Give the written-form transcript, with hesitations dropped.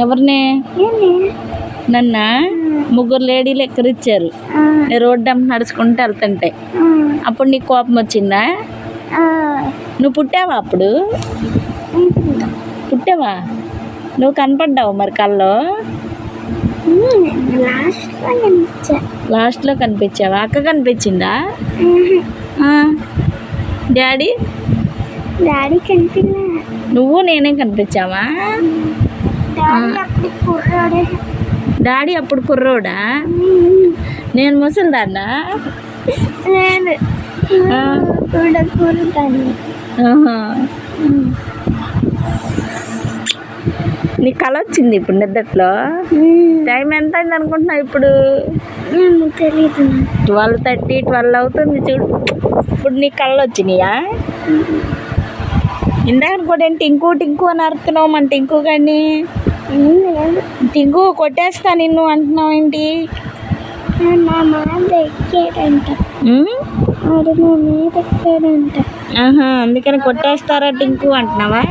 ఎవరిని? నన్నా? ముగ్గురు లేడీలు ఎక్కరిచ్చారు. రోడ్డు అంతా నడుచుకుంటూ వెళ్తుంటే అప్పుడు నీకు కోపం వచ్చిందా? నువ్వు పుట్టావా అప్పుడు? పుట్టావా? నువ్వు కనపడ్డావు మరి కల్లో? లాస్ట్లో కనిపించావా? అక్క కనిపించిందా? డాడీ కనిపించలే. నువ్వు నేనే కనిపించావా? డాడీ అప్పుడు కుర్రోడా? నేను ముసలిదాన్నా? నీ కళ వచ్చింది ఇప్పుడు నిద్దట్లో? టైం ఎంత అయింది అనుకుంటున్నావు ఇప్పుడు? తెలీదు. 12:30, 12 అవుతుంది చూడు. ఇప్పుడు నీ కళ్ళు వచ్చినాయా? ఇందాక కూడా టింకు టింకు అని అరుతున్నావు మన టింకు కానీ. టింకు కొట్టేస్తా నిన్ను అంటున్నావు ఏంటి? అందుకని కొట్టేస్తారా టింకు అంటున్నావా?